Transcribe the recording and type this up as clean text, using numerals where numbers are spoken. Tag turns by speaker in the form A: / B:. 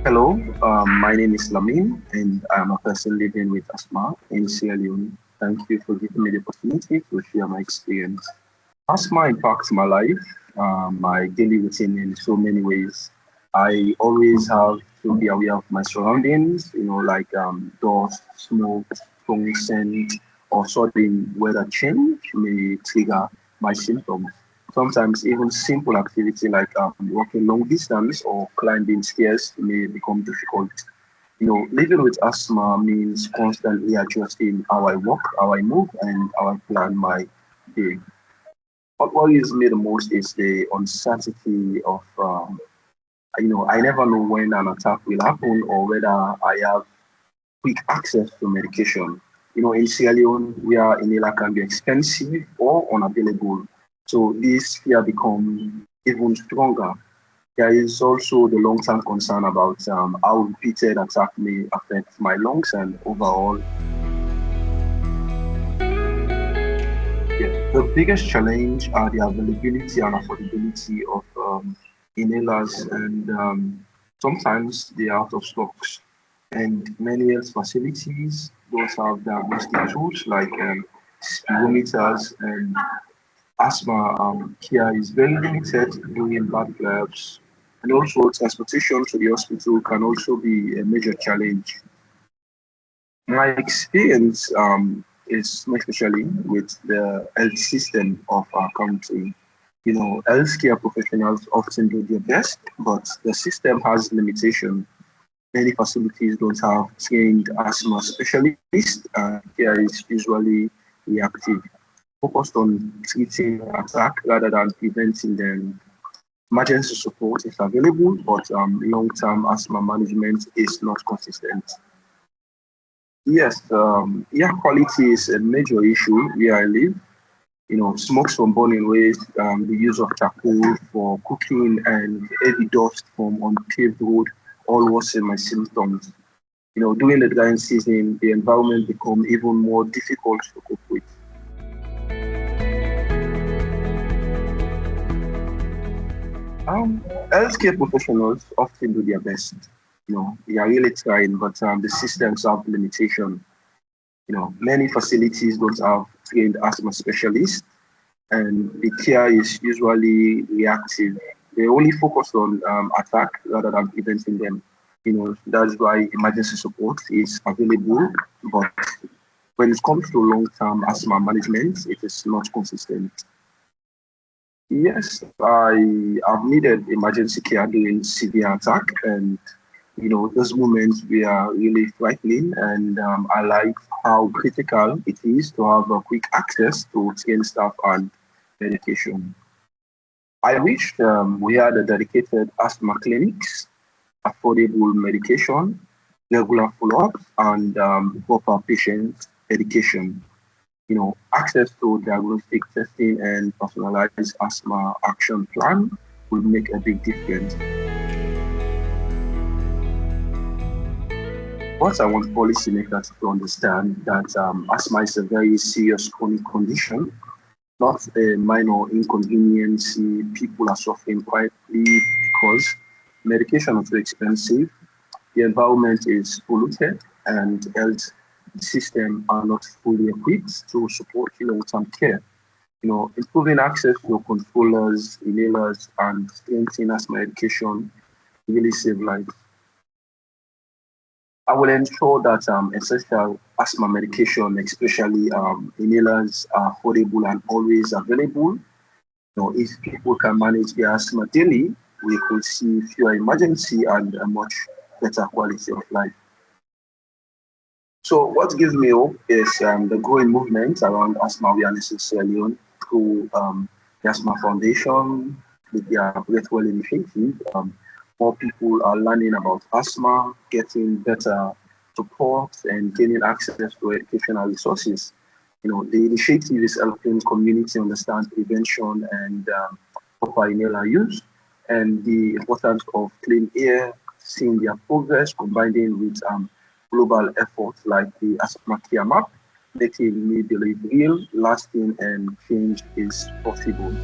A: Hello, my name is Lamin, and I'm a person living with asthma in Sierra Leone. Thank you for giving me the opportunity to share my experience. Asthma impacts my life, my daily routine in so many ways. I always have to be aware of my surroundings, like dust, smoke, strong scent, or sudden weather change may trigger my symptoms. Sometimes even simple activity like walking long distance or climbing stairs may become difficult. Living with asthma means constantly adjusting how I walk, how I move, and how I plan my day. What worries me the most is the uncertainty of, I never know when an attack will happen or whether I have quick access to medication. In Sierra Leone, where inhaler can be expensive or unavailable. So this fear becomes even stronger. There is also the long-term concern about how repeated attack may affect my lungs and overall. Yeah. The biggest challenge are the availability and affordability of inhalers, and sometimes they are out of stocks. And many health facilities don't have diagnostic tools like spirometers, and asthma care is very limited during bad labs. And also, transportation to the hospital can also be a major challenge. My experience is especially with the health system of our country. Healthcare professionals often do their best, but the system has limitations. Many facilities don't have trained asthma specialists, and care is usually reactive, focused on treating attack rather than preventing them. Emergency support is available, but long-term asthma management is not consistent. Yes, air quality is a major issue where I live. Smokes from burning waste, the use of charcoal for cooking, and heavy dust from unpaved road all worsen my symptoms. During the drying season, the environment become even more difficult to cope with. Healthcare professionals often do their best. They are really trying, but the systems have limitation. Many facilities don't have trained asthma specialists, and the care is usually reactive. They only focus on attack rather than preventing them. That's why emergency support is available, but when it comes to long-term asthma management, it is not consistent. Yes, I have needed emergency care during severe attack, and those moments were really frightening, and I like how critical it is to have a quick access to trained staff and medication. I wish we had a dedicated asthma clinics, affordable medication, regular follow-ups, and proper patient education. Access to diagnostic testing and personalized asthma action plan will make a big difference. What I want policymakers to understand that asthma is a very serious chronic condition, not a minor inconvenience. People are suffering quietly because medication is too expensive, the environment is polluted, and health systems are not fully equipped to support long-term care. Improving access to controllers, inhalers, and strengthening asthma education really save lives. I will ensure that essential asthma medication, especially inhalers, are affordable and always available. If people can manage their asthma daily, we could see fewer emergency and a much better quality of life. So what gives me hope is the growing movement around asthma awareness in Sierra Leone through the Asthma Foundation with their Breathwell initiative. More people are learning about asthma, getting better support, and gaining access to educational resources. The initiative is helping community understand prevention and proper inhaler use and the importance of clean air, seeing their progress, combining with global efforts like the asthma care map, making me believe real, lasting, and change is possible.